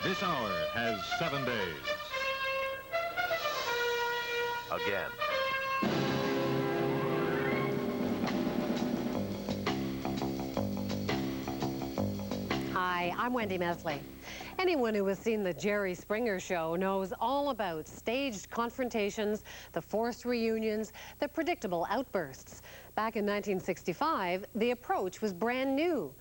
This hour has 7 days. Again. Hi, I'm Wendy Mesley. Anyone who has seen the Jerry Springer Show knows all about staged confrontations, the forced reunions, the predictable outbursts. Back in 1965, the approach was brand new.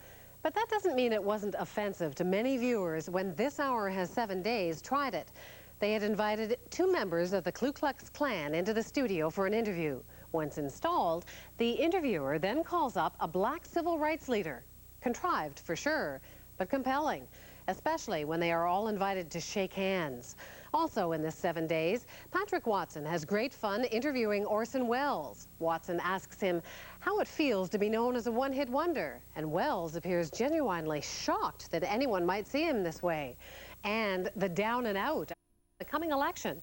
But that doesn't mean it wasn't offensive to many viewers when This Hour Has 7 Days tried it. They had invited 2 members of the Ku Klux Klan into the studio for an interview. Once installed, the interviewer then calls up a black civil rights leader. Contrived, for sure, but compelling, especially when they are all invited to shake hands. Also in this 7 days, Patrick Watson has great fun interviewing Orson Welles. Watson asks him how it feels to be known as a one-hit wonder, and Welles appears genuinely shocked that anyone might see him this way. And the down and out of the coming election.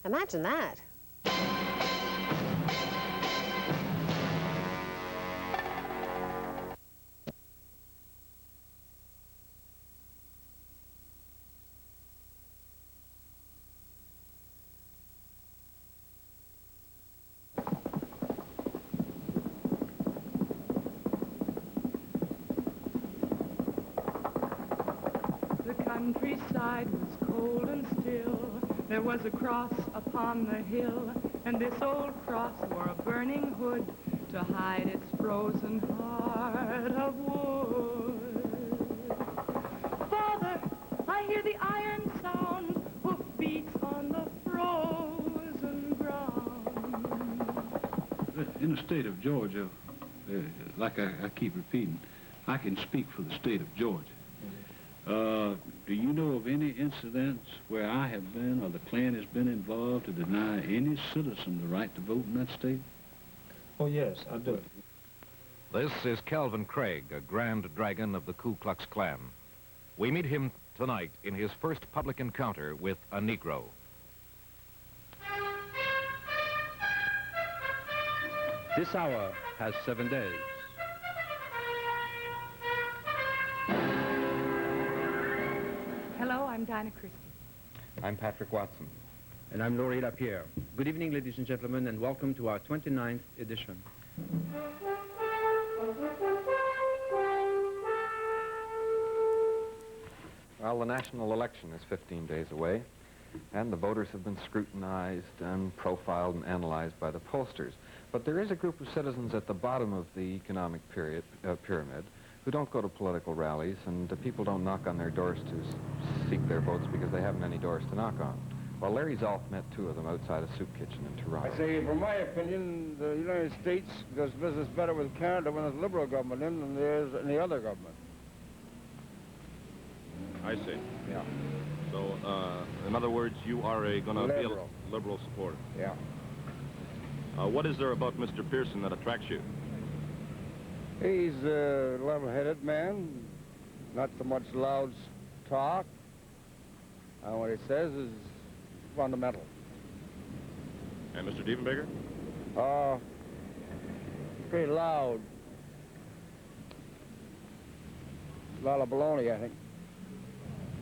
Imagine that. The countryside was cold and still. There was a cross upon the hill, and this old cross wore a burning hood to hide its frozen heart of wood. Father, I hear the iron sound, hoof beats on the frozen ground. In the state of Georgia, like I keep repeating, I can speak for the state of Georgia. Do you know of any incidents where I have been or the Klan has been involved to deny any citizen the right to vote in that state? Oh, yes, I do. This is Calvin Craig, a Grand Dragon of the Ku Klux Klan. We meet him tonight in his first public encounter with a Negro. This hour has 7 days. Hello, I'm Dinah Christie. I'm Patrick Watson. And I'm Laurie Lapierre. Good evening, ladies and gentlemen, and welcome to our 29th edition. Well, the national election is 15 days away, and the voters have been scrutinized and profiled and analyzed by the pollsters. But there is a group of citizens at the bottom of the economic pyramid who don't go to political rallies, and people don't knock on their doors to seek their votes because they haven't any doors to knock on. Well, Larry Zolf met 2 of them outside a soup kitchen in Toronto. I say, from my opinion, the United States does business better with Canada when there's a Liberal government in than there is any other government. I see. Yeah. So, in other words, you are going to be a liberal supporter. Yeah. What is there about Mr. Pearson that attracts you? He's a level-headed man, not so much loud talk. What he says is fundamental. And Mr. Diefenbaker? Pretty loud. A lot of baloney, I think.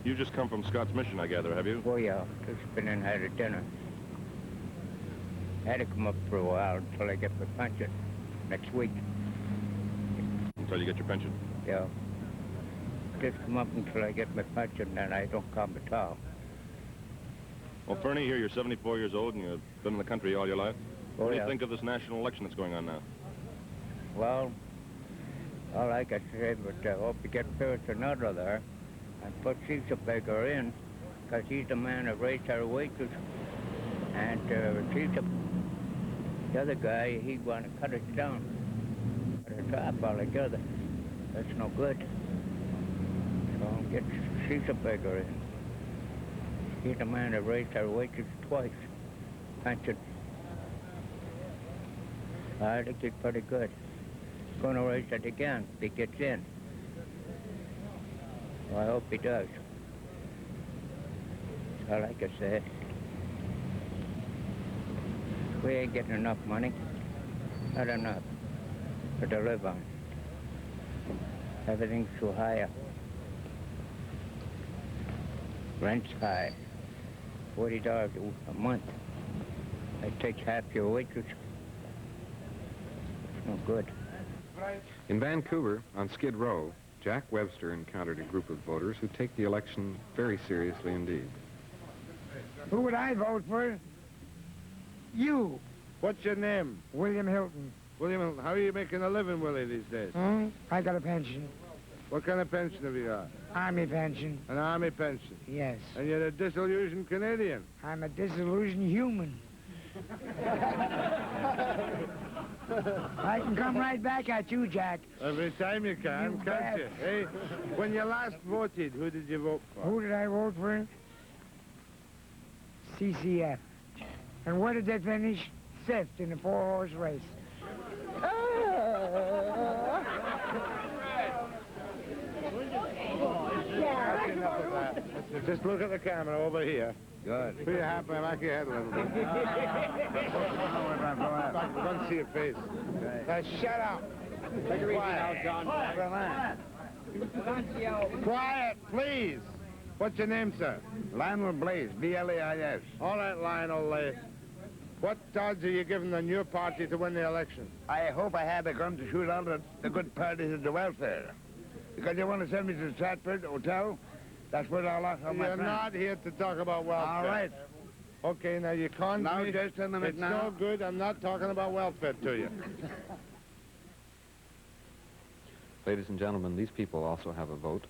You just come from Scott's Mission, I gather, have you? Oh, yeah. Just been in and had a dinner. I had to come up for a while until I get my pension next week. Until you get your pension? Yeah. Just come up until I get my pension, and I don't come at all. Well, Fernie, here you're 74 years old and you've been in the country all your life. Oh, What do yeah. you think of this national election that's going on now? Well, all I can say, but I hope you get Pearson out of there and put Chesapeake in, because he's the man that raised our wages. And Chesapeake, the other guy, he want to cut it down. Cut it off altogether. That's no good. So get Chesapeake in. He's the man that raised our wages twice. Pension. I think he's pretty good. He's going to raise it again if he gets in. Well, I hope he does. That's all I can say. We ain't getting enough money. Not enough to live on. Everything's too high up. Rent's high. $40 a month. That takes half your wages. It's no good. In Vancouver, on Skid Row, Jack Webster encountered a group of voters who take the election very seriously indeed. Who would I vote for? You. What's your name? William Hilton. William Hilton. How are you making a living, Willie, these days? I got a pension. What kind of pension have you got? Army pension. An army pension? Yes. And you're a disillusioned Canadian? I'm a disillusioned human. I can come right back at you, Jack. Every time you can, You can't bet. you? Hey, when you last voted, who did you vote for? Who did I vote for? CCF. And where did they finish? Fifth in the 4-horse race. Just look at the camera over here. Good. Put your hand back your head a little bit. Go and see your face. Now, shut up. Quiet. Quiet, please. What's your name, sir? Lionel Blaze, B-L-A-I-S. All right, Lionel. What odds are you giving the new party to win the election? I hope I have a gun to shoot all the good parties of the welfare. Because you want to send me to the Stratford Hotel? That's where I'll lock all my You're friends. not here to talk about welfare. All right. Okay, now you can't. Now, just a minute it's now. no good. I'm not talking about welfare to you. Ladies and gentlemen, these people also have a vote.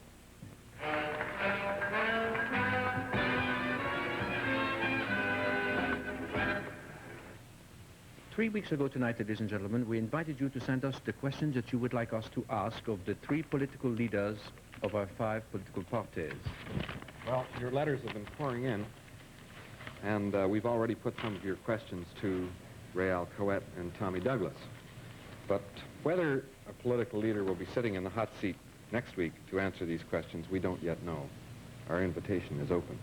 3 weeks ago tonight, ladies and gentlemen, we invited you to send us the questions that you would like us to ask of the 3 political leaders of our 5 political parties. Well, your letters have been pouring in, and we've already put some of your questions to Ray Alcoett and Tommy Douglas. But whether a political leader will be sitting in the hot seat next week to answer these questions, we don't yet know. Our invitation is open.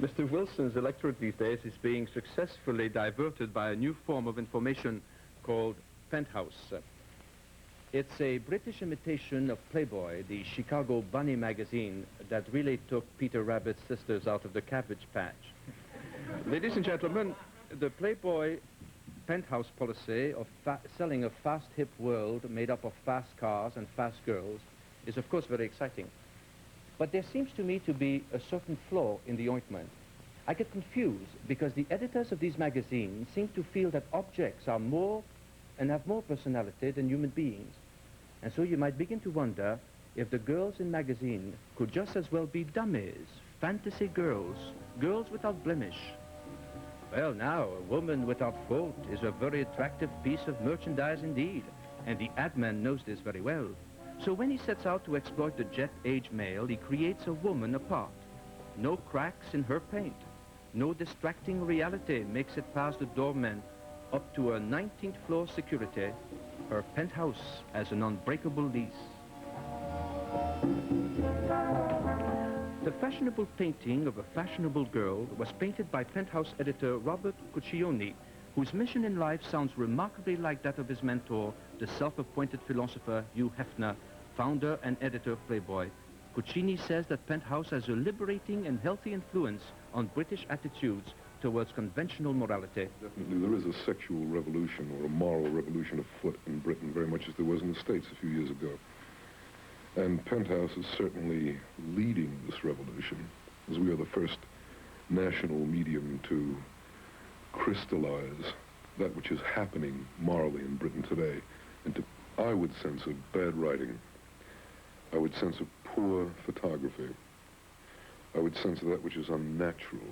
Mr. Wilson's electorate these days is being successfully diverted by a new form of information called Penthouse. It's a British imitation of Playboy, the Chicago Bunny magazine that really took Peter Rabbit's sisters out of the Cabbage Patch. Ladies and gentlemen, the Playboy Penthouse policy of selling a fast, hip world made up of fast cars and fast girls is, of course, very exciting. But there seems to me to be a certain flaw in the ointment. I get confused because the editors of these magazines seem to feel that objects are more and have more personality than human beings. And so you might begin to wonder if the girls in magazine could just as well be dummies, fantasy girls, girls without blemish. Well, now, a woman without fault is a very attractive piece of merchandise indeed, and the ad man knows this very well. So when he sets out to exploit the jet-age male, he creates a woman apart. No cracks in her paint. No distracting reality makes it past the doorman up to her 19th floor security. Her penthouse as an unbreakable lease. The fashionable painting of a fashionable girl was painted by Penthouse editor Robert Cuccioni, whose mission in life sounds remarkably like that of his mentor, the self-appointed philosopher Hugh Hefner, founder and editor of Playboy. Cuccioni says that Penthouse has a liberating and healthy influence on British attitudes towards conventional morality. Definitely there is a sexual revolution or a moral revolution afoot in Britain, very much as there was in the States a few years ago. And Penthouse is certainly leading this revolution, as we are the first national medium to crystallize that which is happening morally in Britain today. And I would censor bad writing. I would censor poor photography. I would censor that which is unnatural,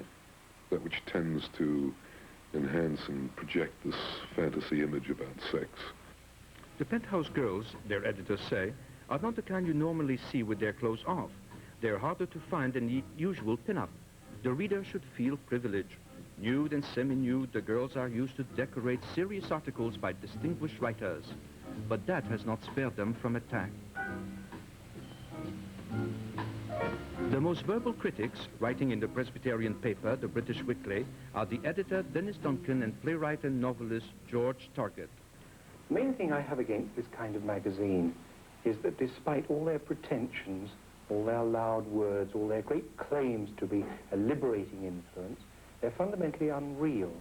that which tends to enhance and project this fantasy image about sex. The Penthouse girls, their editors say, are not the kind you normally see with their clothes off. They're harder to find than the usual pin-up. The reader should feel privilege. Nude and semi-nude, the girls are used to decorate serious articles by distinguished writers. But that has not spared them from attack. The most verbal critics, writing in the Presbyterian paper, the British Weekly, are the editor Dennis Duncan and playwright and novelist George Target. The main thing I have against this kind of magazine is that despite all their pretensions, all their loud words, all their great claims to be a liberating influence, they're fundamentally unreal.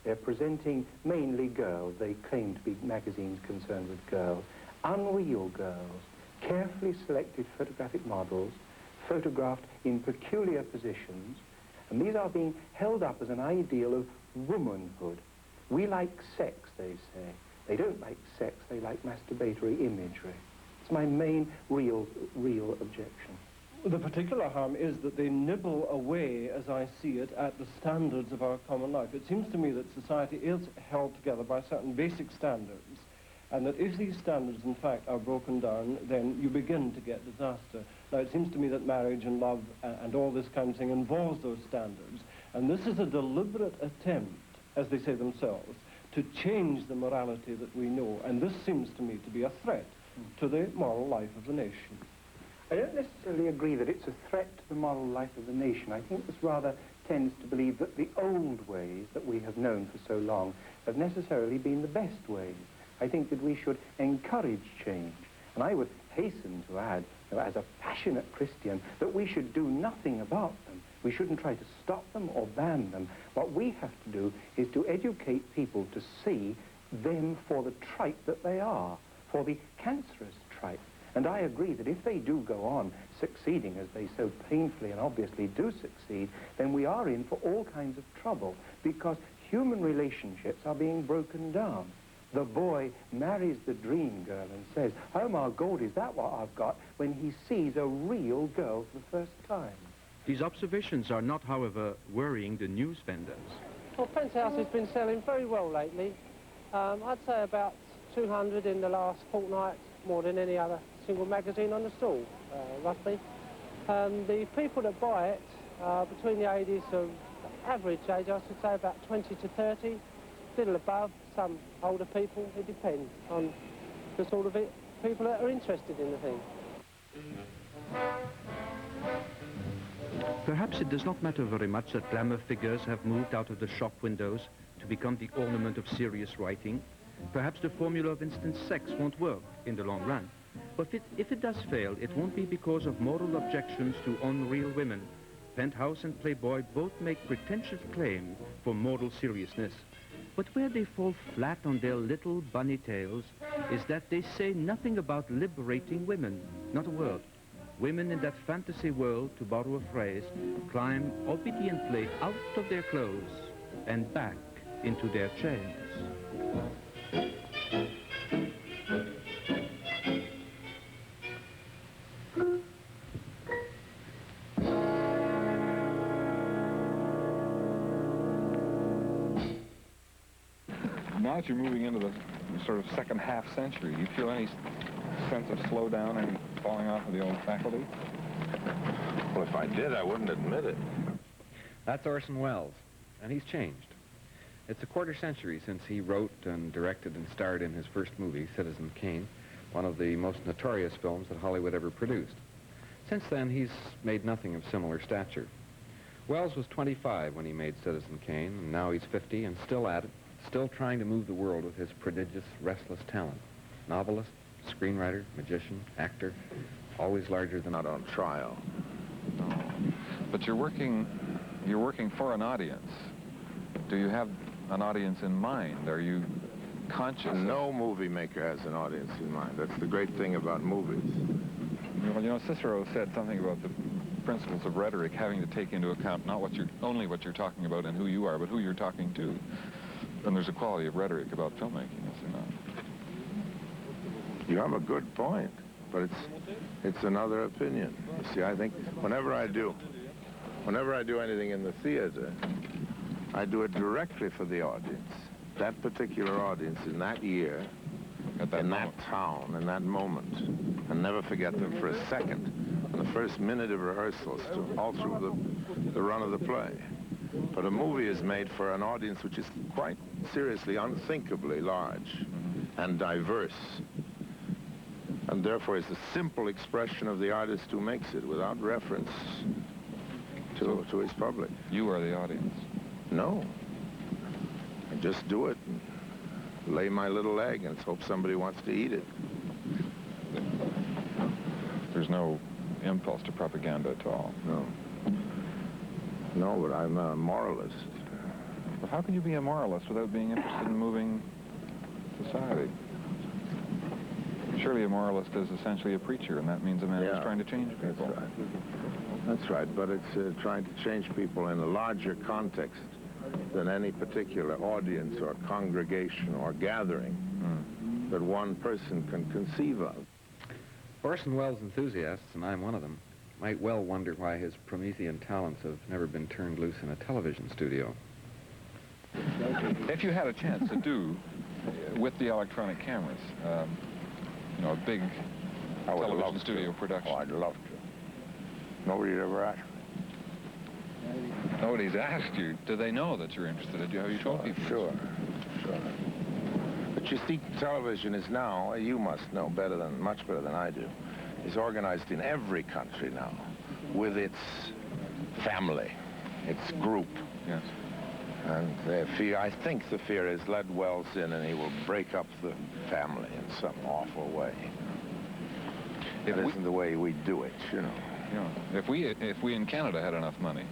They're presenting mainly girls. They claim to be magazines concerned with girls. Unreal girls, carefully selected photographic models, photographed in peculiar positions, and these are being held up as an ideal of womanhood. We like sex, they say. They don't like sex, they like masturbatory imagery. It's my main real objection. The particular harm is that they nibble away, as I see it, at the standards of our common life. It seems to me that society is held together by certain basic standards, and that if these standards, in fact, are broken down, then you begin to get disaster. Now, it seems to me that marriage and love and all this kind of thing involves those standards, and this is a deliberate attempt, as they say themselves, to change the morality that we know, and this seems to me to be a threat to the moral life of the nation. I don't necessarily agree that it's a threat to the moral life of the nation. I think this rather tends to believe that the old ways that we have known for so long have necessarily been the best ways. I think that we should encourage change. And I would hasten to add, as a passionate Christian, that we should do nothing about them. We shouldn't try to stop them or ban them. What we have to do is to educate people to see them for the tripe that they are, for the cancerous tripe. And I agree that if they do go on succeeding, as they so painfully and obviously do succeed, then we are in for all kinds of trouble, because human relationships are being broken down. The boy marries the dream girl and says, "Oh my God, is that what I've got?" when he sees a real girl for the first time. These observations are not, however, worrying the news vendors. Well, Penthouse has been selling very well lately. I'd say about 200 in the last fortnight, more than any other single magazine on the stall, roughly. The people that buy it are between the ages of, average age, I should say about 20 to 30, little above, some older people. It depends on the sort of people that are interested in the thing. Perhaps it does not matter very much that glamour figures have moved out of the shop windows to become the ornament of serious writing. Perhaps the formula of instant sex won't work in the long run. But if it does fail, it won't be because of moral objections to unreal women. Penthouse and Playboy both make pretentious claims for moral seriousness. But where they fall flat on their little bunny tails is that they say nothing about liberating women, not a word. Women in that fantasy world, to borrow a phrase, climb obediently out of their clothes and back into their chains. Now that you're moving into the sort of second half century, do you feel any sense of slowdown and falling off of the old faculty? Well, if I did, I wouldn't admit it. That's Orson Welles, and he's changed. It's a quarter century since he wrote and directed and starred in his first movie, Citizen Kane, one of the most notorious films that Hollywood ever produced. Since then, he's made nothing of similar stature. Welles was 25 when he made Citizen Kane, and now he's 50 and still at it, still trying to move the world with his prodigious, restless talent. Novelist, screenwriter, magician, actor, always larger than... Not on trial. No. But you're working for an audience. Do you have an audience in mind? Are you conscious? No movie maker has an audience in mind. That's the great thing about movies. Well, you know, Cicero said something about the principles of rhetoric having to take into account not only what you're talking about and who you are, but who you're talking to. And there's a quality of rhetoric about filmmaking, is there not? You have a good point, but it's another opinion. You see, I think whenever I do anything in the theater, I do it directly for the audience. That particular audience in that year, in that town, in that moment. And never forget them for a second. In the first minute of rehearsals, all through the run of the play. But a movie is made for an audience which is quite seriously, unthinkably large and diverse. And therefore it's a simple expression of the artist who makes it without reference to his public. You are the audience? No. I just do it and lay my little egg and hope somebody wants to eat it. There's no impulse to propaganda at all. No. No, but I'm a moralist. But how can you be a moralist without being interested in moving society? Surely a moralist is essentially a preacher, and that means a man who's trying to change people. That's right. That's right, but it's trying to change people in a larger context than any particular audience or congregation or gathering that one person can conceive of. Orson Welles enthusiasts, and I'm one of them, might well wonder why his Promethean talents have never been turned loose in a television studio. If you had a chance to do, with the electronic cameras, you know, a big television studio production. Oh, I'd love to. Nobody'd ever asked me. Nobody's asked you. Do they know that you're interested? Have you told people? Sure. But you see, television is now, you must know much better than I do, is organized in every country now with its family, its group. Yes. And I think the fear is let Wells in and he will break up the family in some awful way. It isn't the way we do it, you know. Yeah. If we in Canada had enough money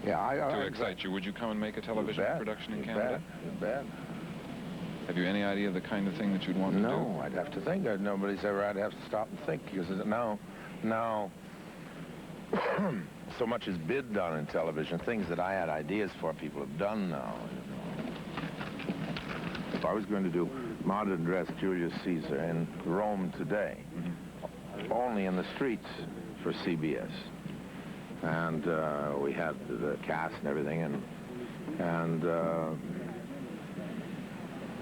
to excite you, would you come and make a television production in Canada? You bet. Have you any idea of the kind of thing that you'd want to do? No, I'd have to think. I'd have to stop and think, because now so much is bid on in television. Things that I had ideas for, people have done now. You know. If I was going to do modern dress Julius Caesar in Rome today, only in the streets for CBS, and we had the cast and everything, and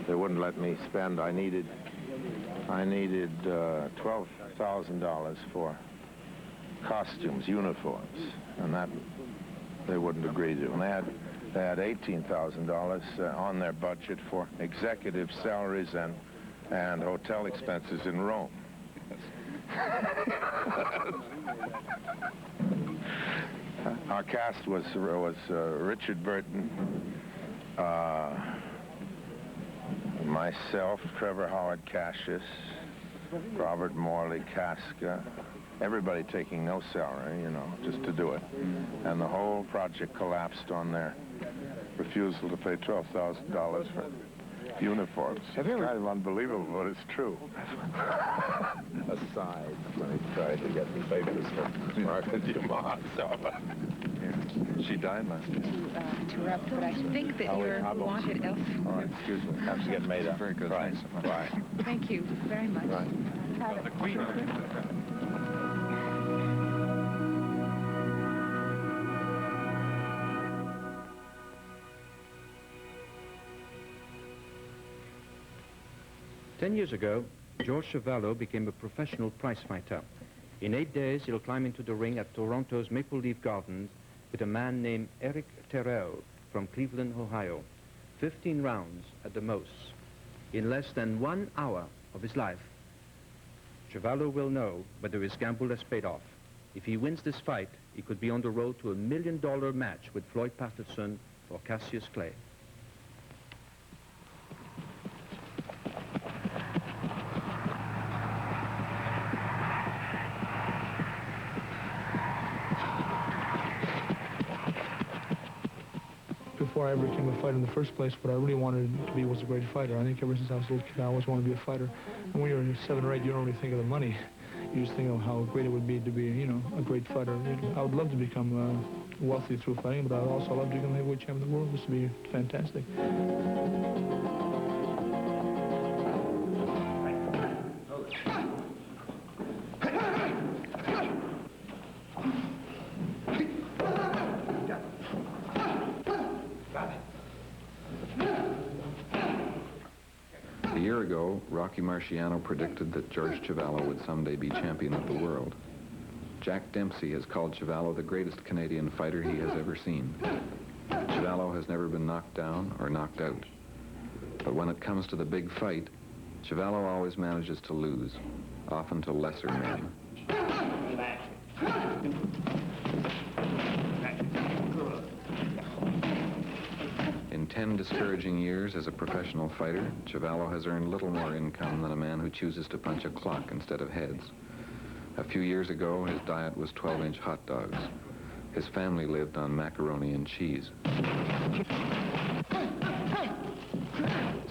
they wouldn't let me spend. I needed $12,000 for costumes, uniforms, and that they wouldn't agree to. And they had $18,000 on their budget for executive salaries and hotel expenses in Rome. Our cast was Richard Burton, myself, Trevor Howard Cassius, Robert Morley Casca, everybody taking no salary, you know, just to do it. And the whole project collapsed on their refusal to pay $12,000 for uniforms. It's kind of unbelievable, but it's true. Aside, when he tried to get me famous for Martha Dumas. She died last year. Interrupt, but I think that you're wanted elsewhere. All right, excuse me. Have to get made up. Very good. Right. Thanks so much. Right. Thank you very much. Right. Have it. Ten years ago, George Chuvalo became a professional prize fighter. In 8 days, he'll climb into the ring at Toronto's Maple Leaf Gardens with a man named Eric Terrell from Cleveland, Ohio. 15 rounds at the most. In less than 1 hour of his life, Chuvalo will know whether his gamble has paid off. If he wins this fight, he could be on the road to $1 million match with Floyd Patterson or Cassius Clay. Before I ever became a fighter in the first place, what I really wanted to be was a great fighter. I think ever since I was a little kid, I always wanted to be a fighter. And when you're 7 or 8, you don't really think of the money. You just think of how great it would be to be, you know, a great fighter. I would love to become wealthy through fighting, but I'd also love to become heavyweight champion of the world. This would be fantastic. A year ago, Rocky Marciano predicted that George Chuvalo would someday be champion of the world. Jack Dempsey has called Chuvalo the greatest Canadian fighter he has ever seen. Chuvalo has never been knocked down or knocked out. But when it comes to the big fight, Chuvalo always manages to lose, often to lesser men. In 10 discouraging years as a professional fighter, Chuvalo has earned little more income than a man who chooses to punch a clock instead of heads. A few years ago, his diet was 12-inch hot dogs. His family lived on macaroni and cheese.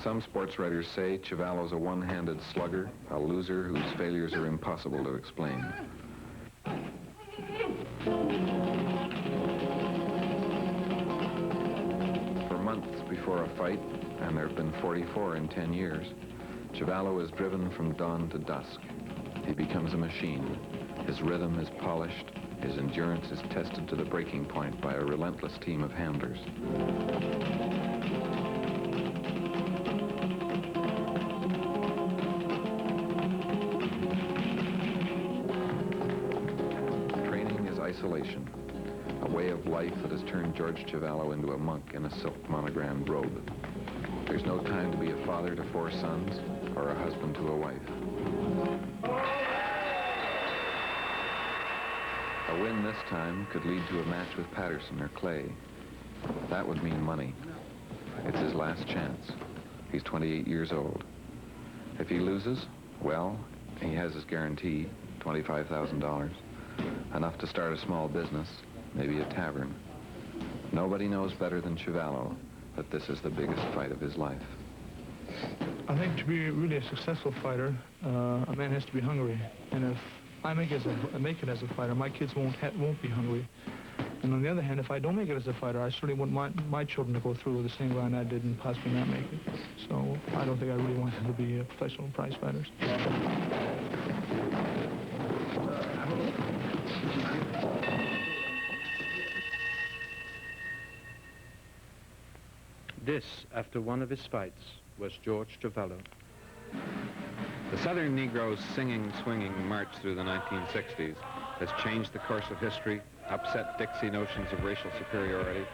Some sports writers say Chiavallo's a one-handed slugger, a loser whose failures are impossible to explain. For months before a fight, and there have been 44 in 10 years, Chiavallo is driven from dawn to dusk. He becomes a machine. His rhythm is polished. His endurance is tested to the breaking point by a relentless team of handlers. Training is isolation, a way of life that has turned George Chiavallo into a monk in a silk monogrammed robe. There's no time to be a father to 4 sons or a husband to a wife. A win this time could lead to a match with Patterson or Clay. That would mean money. It's his last chance. He's 28 years old. If he loses, well, he has his guarantee, $25,000. Enough to start a small business, maybe a tavern. Nobody knows better than Chiavallo that this is the biggest fight of his life. I think to be really a successful fighter, a man has to be hungry. And if I make it as a fighter, my kids won't be hungry. And on the other hand, if I don't make it as a fighter, I certainly want my children to go through the same grind I did and possibly not make it. So I don't think I really want them to be professional prize fighters. This, after one of his fights, was George Chiavallo. The Southern Negro's singing, swinging march through the 1960s has changed the course of history, upset Dixie notions of racial superiority,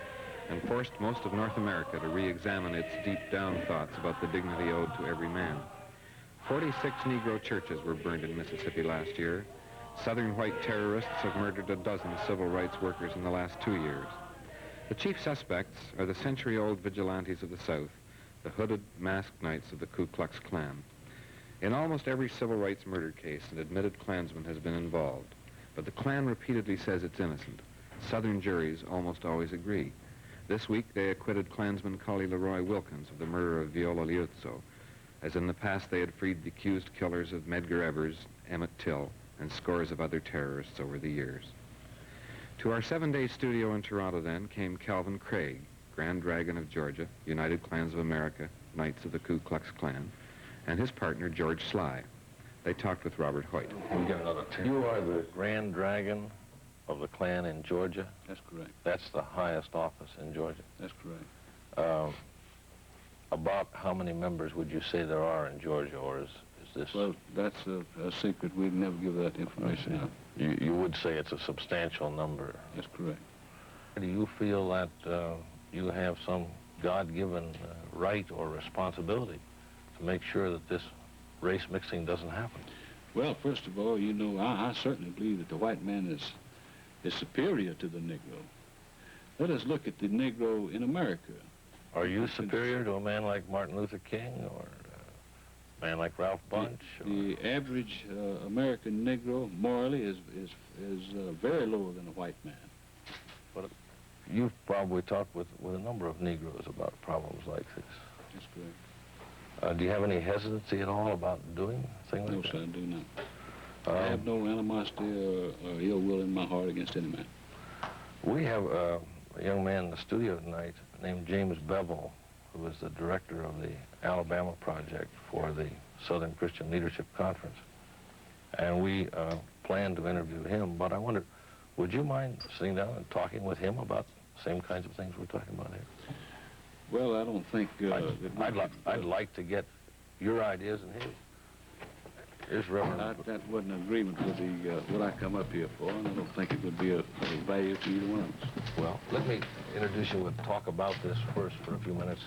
and forced most of North America to re-examine its deep-down thoughts about the dignity owed to every man. 46 Negro churches were burned in Mississippi last year. Southern white terrorists have murdered a dozen civil rights workers in the last 2 years. The chief suspects are the century-old vigilantes of the South, the hooded, masked knights of the Ku Klux Klan. In almost every civil rights murder case, an admitted Klansman has been involved, but the Klan repeatedly says it's innocent. Southern juries almost always agree. This week, they acquitted Klansman Collie Leroy Wilkins of the murder of Viola Liuzzo. As in the past, they had freed the accused killers of Medgar Evers, Emmett Till, and scores of other terrorists over the years. To our 7-day studio in Toronto, then, came Calvin Craig, Grand Dragon of Georgia, United Klans of America, Knights of the Ku Klux Klan, and his partner, George Sly. They talked with Robert Hoyt. We got another 10. You are the Grand Dragon of the Klan in Georgia? That's correct. That's the highest office in Georgia? That's correct. About how many members would you say there are in Georgia, or is this... Well, that's a secret. We'd never give that information out. You would say it's a substantial number? That's correct. Do you feel that you have some God-given right or responsibility to make sure that this race mixing doesn't happen? Well, first of all, you know, I certainly believe that the white man is superior to the Negro. Let us look at the Negro in America. Are you superior to a man like Martin Luther King or a man like Ralph Bunche? The average American Negro morally is very lower than a white man. But you've probably talked with a number of Negroes about problems like this. That's correct. Do you have any hesitancy at all about doing things like that? No, sir, I do not. I have no animosity or ill will in my heart against any man. We have a young man in the studio tonight named James Bevel, who is the director of the Alabama Project for the Southern Christian Leadership Conference. And we plan to interview him, but I wonder, would you mind sitting down and talking with him about the same kinds of things we're talking about here? Well, I don't think... I'd like to get your ideas and his. Here's Reverend... That wasn't an agreement with what I come up here for, and I don't think it would be of value to either one of us. Well, let me introduce you and talk about this first for a few minutes.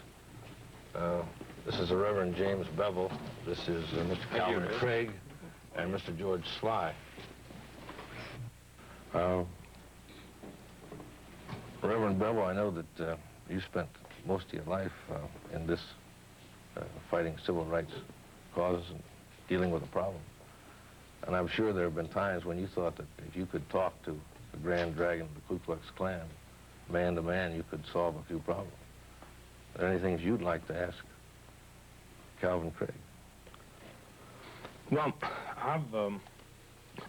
This is the Reverend James Bevel. This is Mr. Calvin Craig and Mr. George Sly. Reverend Bevel, I know that you spent most of your life in this fighting civil rights causes and dealing with the problem. And I'm sure there have been times when you thought that if you could talk to the Grand Dragon of the Ku Klux Klan, man to man, you could solve a few problems. Are there any things you'd like to ask Calvin Craig? Well, I've,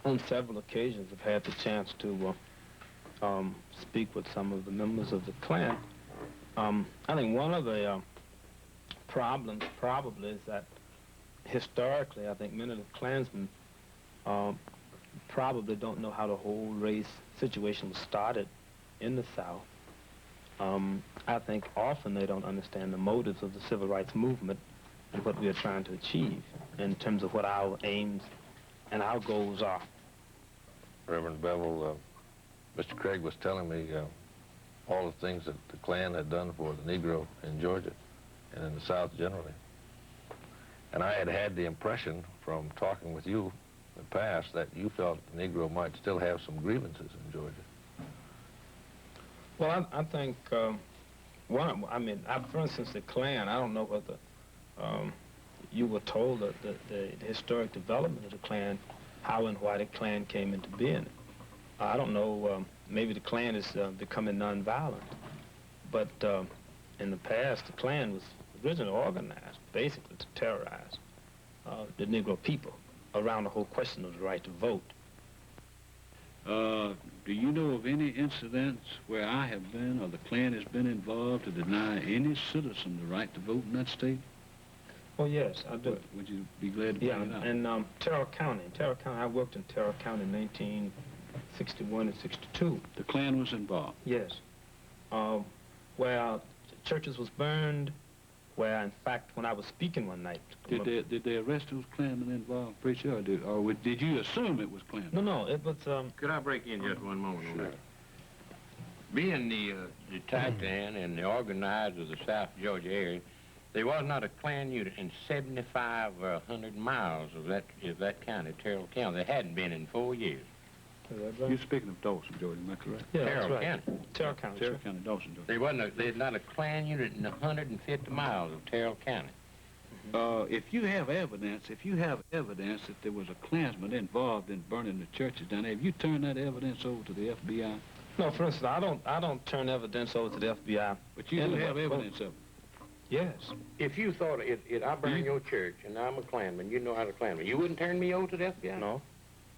on several occasions, have had the chance to speak with some of the members of the Klan. I think one of the problems probably is that historically, I think many of the Klansmen probably don't know how the whole race situation was started in the South. I think often they don't understand the motives of the civil rights movement and what we are trying to achieve in terms of what our aims and our goals are. Reverend Bevel, Mr. Craig was telling me all the things that the Klan had done for the Negro in Georgia and in the South generally. And I had had the impression from talking with you in the past that you felt the Negro might still have some grievances in Georgia. Well, I think, for instance, the Klan, I don't know whether you were told that the historic development of the Klan, how and why the Klan came into being. I don't know, maybe the Klan is becoming nonviolent, but in the past, the Klan was originally organized basically to terrorize the Negro people around the whole question of the right to vote. Do you know of any incidents where I have been or the Klan has been involved to deny any citizen the right to vote in that state? Oh, yes, I do. Would you be glad to bring it out? Yeah, in Terrell County. I worked in Terrell County in 1961 and 62. The Klan was involved? Yes. Where churches was burned, where, in fact, when I was speaking one night... Did they arrest those Klanmen involved, preacher, or did you assume it was Klanmen? No, it was... Could I break in just one moment on that? Being the Titan and the organizer of the South Georgia area, there was not a Klan unit in 75 or 100 miles of that county, Terrell County. There hadn't been in 4 years. You're speaking of Dawson, Georgia, am I correct? Yeah, Terrell right. County. Terrell County. Terrell County, Dawson, Georgia. There's not a Klan unit in 150 miles of Terrell County. If you have evidence that there was a Klansman involved in burning the churches down there, have you turned that evidence over to the FBI? No, for instance, I don't turn evidence over to the FBI. But you do have evidence of it. Yes. If you thought I burn your church and I'm a Klanman, you know how to Klanman, you wouldn't turn me over to the FBI? No.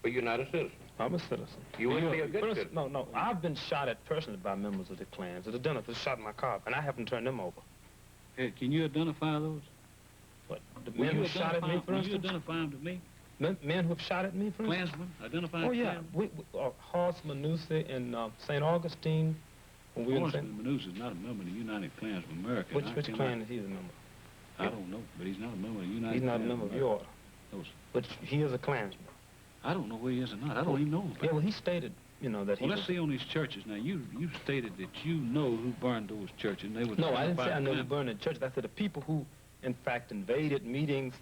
But you're not a citizen. I'm a citizen. You wouldn't be a good citizen. No. I've been shot at personally by members of the Klans. The Dennis shot in my car, and I haven't turned them over. Hey, can you identify those? What? The men who shot at me, for instance? Will you identify them to me? Men who have shot at me, for instance? Klansmen? Identify Oh, yeah. Horace Manoucy in St. Augustine. Horace Manoucy is not a member of the United Klans of America. Which Klan is he a member? I don't know, but he's not a member of the United Klans. He's not a member of your order. No, sir. But he is a Klansman. I don't know where he is or not. I don't even know. Yeah, well, he stated, that he Well, let's see on these churches. Now, you stated that you know who burned those churches. And they was no, I didn't say I know who burned the churches. I said the people who, in fact, invaded meetings,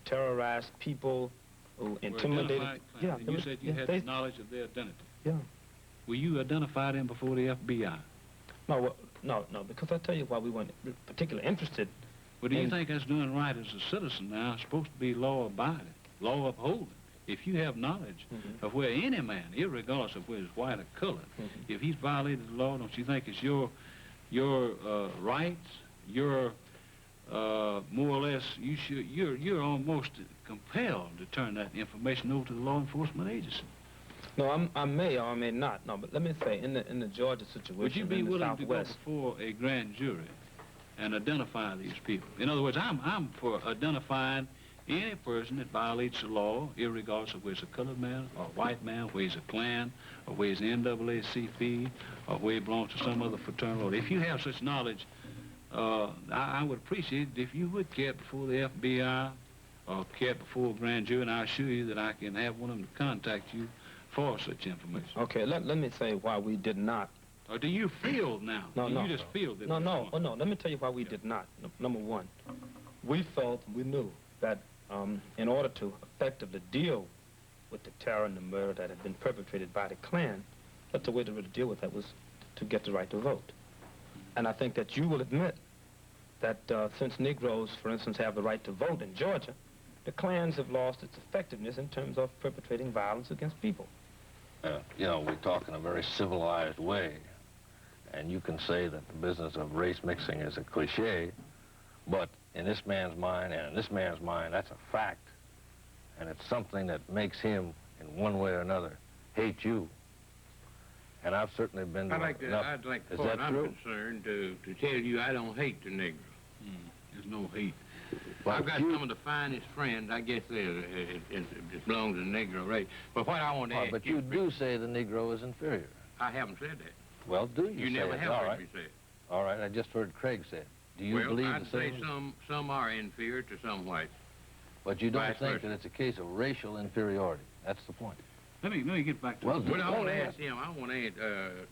terrorized people, who intimidated. Yeah, you said you had knowledge of their identity. Yeah. Will you identify them before the FBI? No, because I tell you why we weren't particularly interested. Well, do you think that's doing right as a citizen now? It's supposed to be law-abiding, law-upholding. If you have knowledge of where any man, irregardless of whether he's white or colored, if he's violated the law, don't you think it's your rights, your more or less, you're almost compelled to turn that information over to the law enforcement agency? No, I may or I may not. No, but let me say, in the Georgia situation, would you be in the willing to go Southwest, before a grand jury and identify these people? In other words, I'm for identifying any person that violates the law, irregardless of whether it's a colored man or a white man, whether he's a Klan, or whether he's NAACP, or whether he belongs to some other fraternal order. If you have such knowledge, I would appreciate it if you would care before the FBI or care before a grand jury, and I assure you that I can have one of them to contact you for such information. Okay, let me say why we did not. Or do you feel now? No. You just feel that? No. Let me tell you why we did not. Number one, we knew that in order to effectively deal with the terror and the murder that had been perpetrated by the Klan, that the way to really deal with that was to get the right to vote. And I think that you will admit that since Negroes, for instance, have the right to vote in Georgia, the Klans have lost its effectiveness in terms of perpetrating violence against people. You know, we talk in a very civilized way, and you can say that the business of race mixing is a cliche, but in this man's mind and in this man's mind, that's a fact, and it's something that makes him, in one way or another, hate you. And I've certainly been I'd like to, Is far that as I'm true? concerned, to tell you I don't hate the Negro. There's no hate. I've got some of the finest friends, I guess, it belongs to the Negro race. But what I want to ask But you do say the Negro is inferior. I haven't said that. Well, do you You say never it? have All heard right. me say it. All right, I just heard Craig say it. Do you Well, believe I'd the say same? some are inferior to some whites. But you don't vice think versa. that it's a case of racial inferiority. That's the point. Let me get back to Well, What I want to ahead. ask him, I want to add,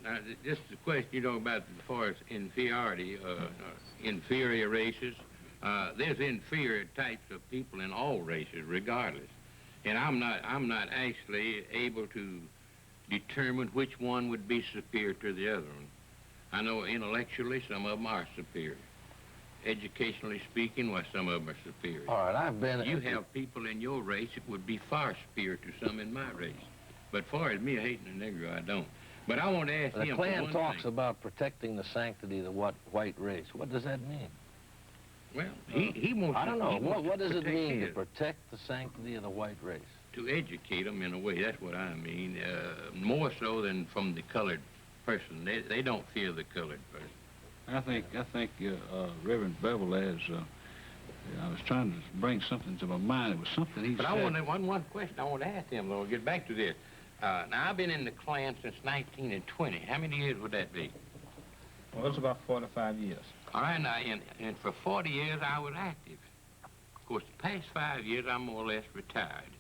now, this is the question, you know, about as far as inferiority, inferior races. There's inferior types of people in all races, regardless. And I'm not actually able to determine which one would be superior to the other one. I know intellectually some of them are superior. Educationally speaking, why some of them are superior. All right, I've been... You have people in your race that would be far superior to some in my race. But far as me hating the Negro, I don't. But I want to ask The him Klan for one talks thing. about protecting the sanctity of the white race. What does that mean? Well, he wants I don't to, know. he wants What to does it protect mean to his, protect the sanctity of the white race? to educate them in a way. That's what I mean. More so than from the colored person. They don't fear the colored person. I think Reverend Bevel has, I was trying to bring something to my mind. It was something he But said. I want one question I want to ask him, though. Get back to this. Now, I've been in the Klan since 1920. How many years would that be? Well, it's about 45 years. All right, now, and for 40 years, I was active. Of course, the past 5 years, I'm more or less retired.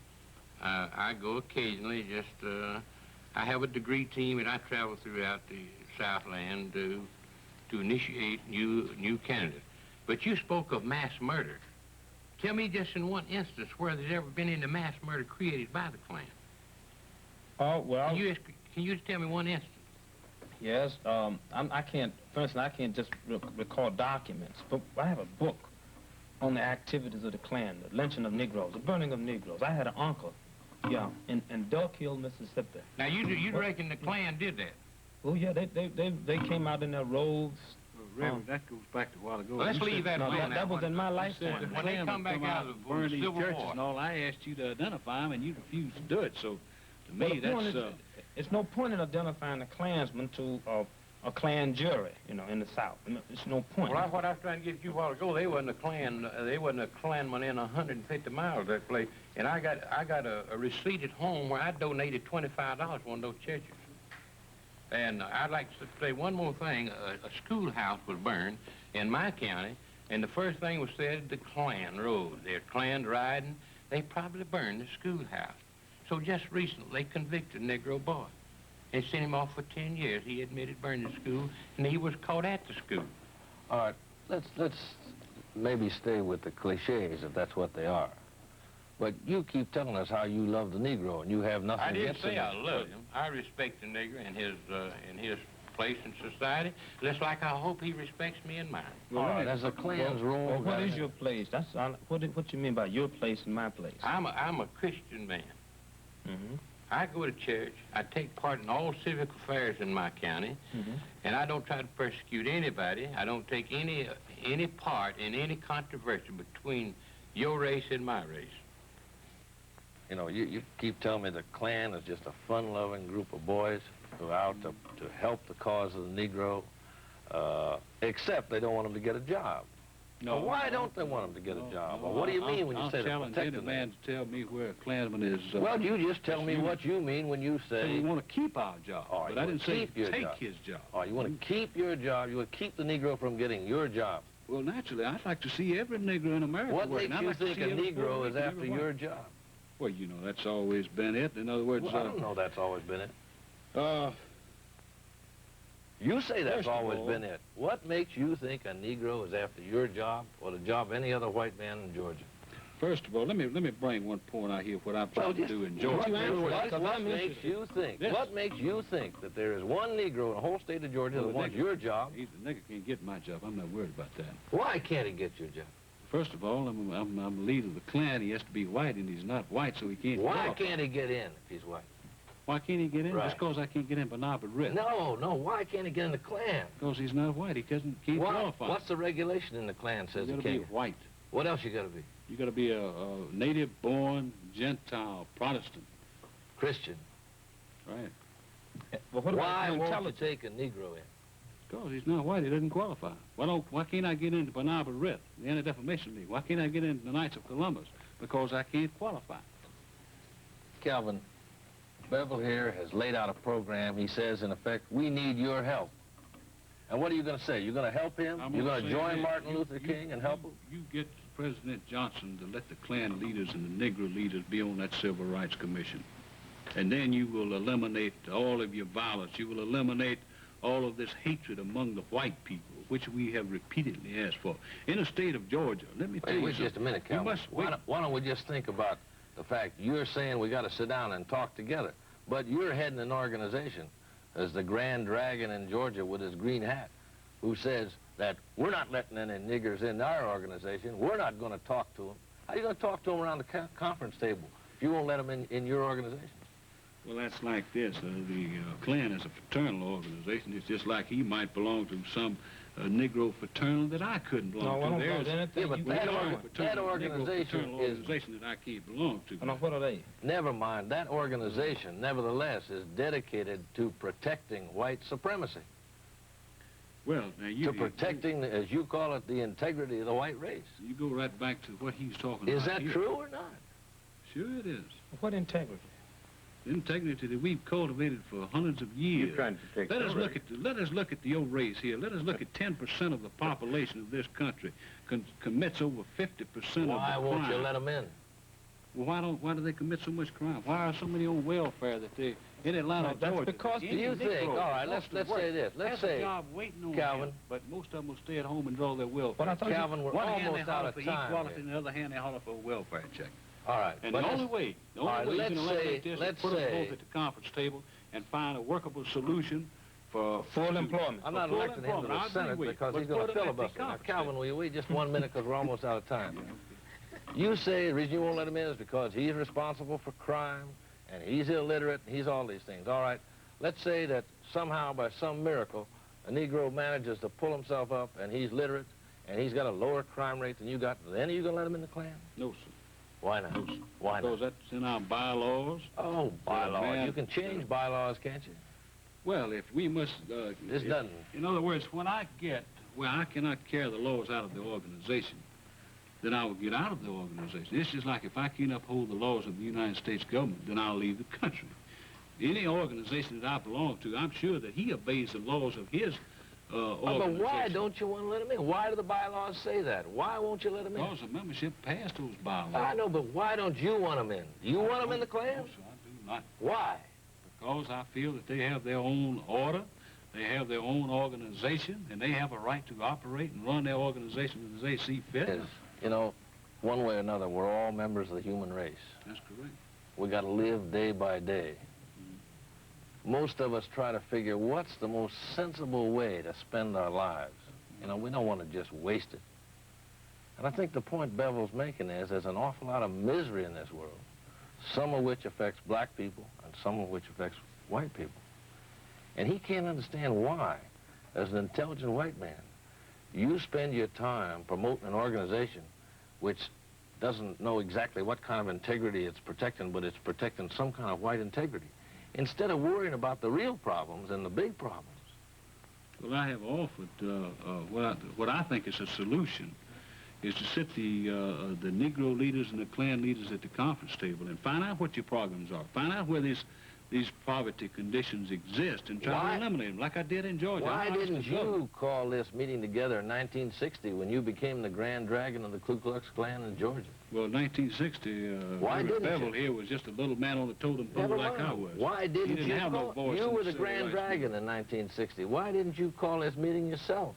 I go occasionally, I have a degree team, and I travel throughout the Southland to initiate new candidates. But you spoke of mass murder. Tell me just in one instance where there's ever been any mass murder created by the Klan. Oh, well... Can you just tell me one instance? Yes, I can't, for instance, I can't just recall documents, but I have a book on the activities of the Klan, the lynching of Negroes, the burning of Negroes. I had an uncle, in Duck Hill, Mississippi. Now, you reckon the Klan did that? Oh, yeah, they came out in their robes. Reverend, that goes back to a while ago. Well, let's You leave said- that alone. That was in my You lifetime. said the When they Klan come would back out of the burn these Civil churches War. and all, I asked you to identify them, and you refused to do it. So, to Well, me, the point that's... is, it's no point in identifying a Klansman to a Klan jury, in the South. It's no point. Well, what I was trying to get you a while ago, they wasn't a Klan, they wasn't a Klanman in 150 miles of that place. And I got a receipt at home where I donated $25 to one of those churches. And I'd like to say one more thing. A schoolhouse was burned in my county, and the first thing was said, the Klan rode. They're Klan riding. They probably burned the schoolhouse. So just recently, they convicted a Negro boy and sent him off for 10 years. He admitted burning the school, and he was caught at the school. All right, let's maybe stay with the cliches if that's what they are. But you keep telling us how you love the Negro, and you have nothing I didn't against say him. I love him. I respect the Negro in his place in society, just like I hope he respects me in mine. All right, as a Klan's role... Well, what is your place? What you mean by your place and my place? I'm a Christian man. Mm-hmm. I go to church. I take part in all civic affairs in my county, and I don't try to persecute anybody. I don't take any part in any controversy between your race and my race. You know, you keep telling me the Klan is just a fun-loving group of boys who are out to help the cause of the Negro, except they don't want them to get a job. No. Well, why don't they want them to get a job? Well, what do you mean when you say they're I'll challenge protecting any man to tell me where a Klansman is... well, you just tell me what you mean when you say... we want to keep our job, All right, but I didn't say keep your take job. his job. Oh, you want to keep your job. You want to keep the Negro from getting your job. Well, naturally, I'd like to see every Negro in America What working. makes I'd you like to think see a every Negro boy is working, after every your one. job? Well, you know, that's always been it. In other words... Well, I don't know that's always been it. You say that's First of always all- been it. What makes you think a Negro is after your job or the job of any other white man in Georgia? First of all, let me bring one point out here, what I'm trying to do in Georgia. What makes you think? Yes. What makes you think that there is one Negro in the whole state of Georgia that wants your job? The nigger can't get my job. I'm not worried about that. Why can't he get your job? First of all, I'm the leader of the Klan. He has to be white, and he's not white, so he can't Why qualify. can't he get in if he's white? Why can't he get in? Right. Just because I can't get in Bernard Ritt. No, why can't he get in the Klan? Because he's not white. He can't qualify. What's the regulation in the Klan says You he gotta be can't? white. What else you gotta be? You gotta be a native-born Gentile Protestant. Christian. Right. Well, what Why about won't you take a Negro in? Because he's not white, he doesn't qualify. Why can't I get into Bernard Ritt, the Anti-Defamation League? Why can't I get into the Knights of Columbus? Because I can't qualify. Calvin, Bevel here has laid out a program. He says, in effect, we need your help. And what are you going to say? You're going to help him? You're going to join Martin Luther King and help him? You get President Johnson to let the Klan leaders and the Negro leaders be on that Civil Rights Commission. And then you will eliminate all of your violence. You will eliminate all of this hatred among the white people, which we have repeatedly asked for. In the state of Georgia, let me tell you Wait just a minute, Calvin. Why don't we just think about the fact you're saying we got to sit down and talk together, but you're heading an organization as the Grand Dragon in Georgia with his green hat, who says that we're not letting any niggers in our organization. We're not going to talk to them. How are you going to talk to them around the conference table if you won't let them in your organization? Well, that's like this. The Klan is a fraternal organization. It's just like he might belong to some Negro fraternal that I couldn't belong to. There's anything. Yeah, but that organization is... organization that I can't belong to. Now, what are they? Never mind. That organization, nevertheless, is dedicated to protecting white supremacy. Well, now you... To protecting, as you call it, the integrity of the white race. You go right back to what he's talking about. Is about that true or not? Sure it is. What integrity? Integrity that we've cultivated for hundreds of years. You're trying to protect let us look at the old race here. Let us look at 10% of the population of this country commits over 50% of the crime. Why won't you let them in? Well, why do they commit so much crime? Why are so many on welfare that they in Atlanta, that's Georgia? Because do you think? All right, let's say this. Let's say a job waiting on Calvin, them, but most of them will stay at home and draw their welfare. But I thought Calvin, we're almost out of time. Equality, and the other hand, they holler for a welfare check. All right. And the only way you can eliminate this is put them both at the conference table and find a workable solution for full employment. I'm not electing him to the Senate because he's going to filibuster. Now, Calvin, will you wait just 1 minute because we're almost out of time? You say the reason you won't let him in is because he's responsible for crime and he's illiterate and he's all these things. All right. Let's say that somehow by some miracle a Negro manages to pull himself up and he's literate and he's got a lower crime rate than you got. Then are you going to let him in the Klan? No, sir. Why not? Why not? Because that's in our bylaws. Oh, bylaws. You can change bylaws, can't you? Well, if we must... this doesn't... In other words, when I get where I cannot carry the laws out of the organization, then I will get out of the organization. It's just like if I can't uphold the laws of the United States government, then I'll leave the country. Any organization that I belong to, I'm sure that he obeys the laws of his but why don't you want to let him in? Why do the bylaws say that? Why won't you let him in? Because the membership passed those bylaws. I know, but why don't you want him in? Do you want him in the Klan? No, sir, I do not. Why? Because I feel that they have their own order, they have their own organization, and they have a right to operate and run their organization as they see fit. Yes. You know, one way or another, we're all members of the human race. That's correct. We got to live day by day. Most of us try to figure what's the most sensible way to spend our lives. You know, we don't want to just waste it. And I think the point Bevel's making is there's an awful lot of misery in this world, some of which affects black people and some of which affects white people. And he can't understand why, as an intelligent white man, you spend your time promoting an organization which doesn't know exactly what kind of integrity it's protecting, but it's protecting some kind of white integrity, instead of worrying about the real problems and the big problems. Well, I have offered what I think is a solution is to sit the Negro leaders and the Klan leaders at the conference table and find out what your problems are. Find out where these poverty conditions exist and try to eliminate them, like I did in Georgia. Why didn't you call this meeting together in 1960 when you became the Grand Dragon of the Ku Klux Klan in Georgia? Well, 1960, Bevel here was just a little man on the totem pole like I was. Why didn't he didn't have no voice. You were the Grand Dragon in 1960. Why didn't you call this meeting yourself?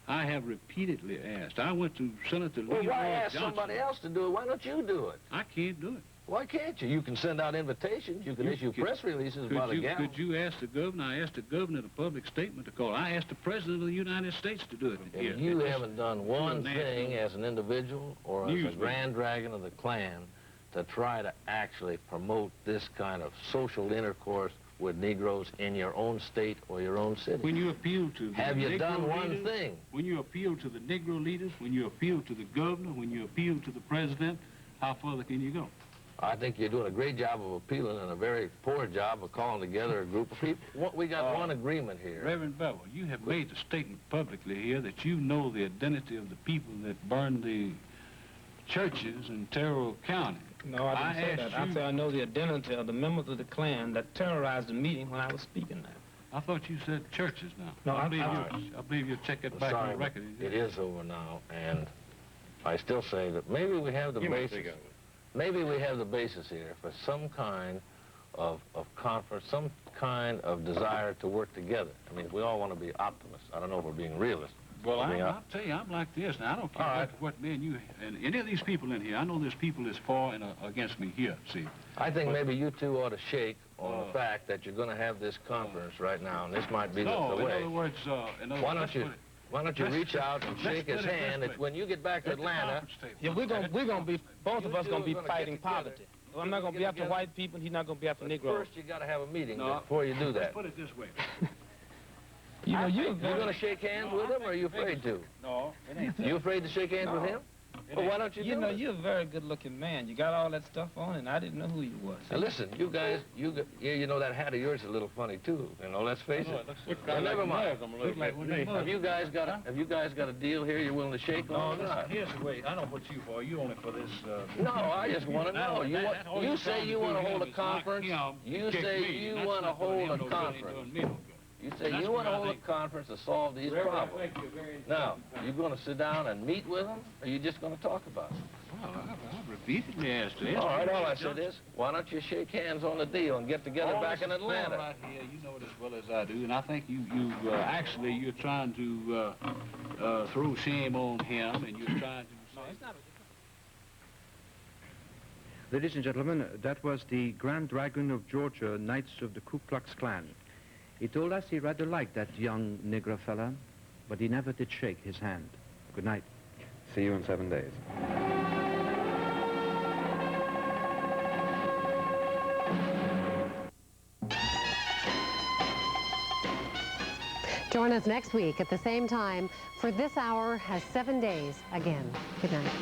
I have repeatedly asked. I went to Senator Lee Well, why Roy ask Johnson. somebody else to do it? Why don't you do it? I can't do it. Why can't you? You can send out invitations. You can issue press releases about a gamble. Could you ask the governor? I asked the governor in a public statement to call. I asked the president of the United States to do it. If you haven't done one thing as an individual or as a Grand Dragon of the Klan to try to actually promote this kind of social intercourse with Negroes in your own state or your own city. When you appeal to the Have you Negro done one leaders, thing? When you appeal to the Negro leaders, when you appeal to the governor, when you appeal to the president, how further can you go? I think you're doing a great job of appealing and a very poor job of calling together a group of people. We got one agreement here. Reverend Bevel, you have made the statement publicly here that you know the identity of the people that burned the churches in Terrell County. No, I didn't say that. I said I know the identity of the members of the Klan that terrorized the meeting when I was speaking there. I thought you said churches now. No, I believe you'll check it back on the record. It is over now, and I still say that maybe we have the basis. Maybe we have the basis here for some kind of conference, some kind of desire to work together. I mean, we all want to be optimists. I don't know if we're being realists. Well, I'll tell you, I'm like this. Now, I don't care what man you and any of these people in here. I know there's people that's for and against me here, see. I think maybe you two ought to shake on the fact that you're going to have this conference right now, and this might be the way. In other words, why don't you reach out and shake his hand? It's when you get back to Atlanta. Yeah, we're gonna be, both of us gonna be fighting poverty. I'm not gonna be after white people, and he's not gonna be after Negroes. First, you got to have a meeting before you do that. Let's put it this way. You going to shake hands with him, or are you afraid to? No, it ain't. You afraid to shake hands with him? Well, why don't you do it? You're a very good-looking man. You got all that stuff on, and I didn't know who you was. Now listen, you guys, you know that hat of yours is a little funny too. You know, let's face it. Well, never mind. Have you guys got a deal here you're willing to shake on? No, here's the way. I don't put you for. You only for this. No, I just want to know. You say you want to hold a conference. You say you want to hold a conference. You say you want to hold a conference to solve these problems. Now, you going to sit down and meet with them, or are you just going to talk about it? Well, I've repeatedly asked this. All right, all I said is, why don't you shake hands on the deal and get together back in Atlanta? Right here, you know it as well as I do, and I think actually you're trying to throw shame on him, and you're trying to. Ladies and gentlemen, that was the Grand Dragon of Georgia, Knights of the Ku Klux Klan. He told us he rather liked that young Negro fella, but he never did shake his hand. Good night. See you in 7 days. Join us next week at the same time for This Hour Has 7 Days again. Good night.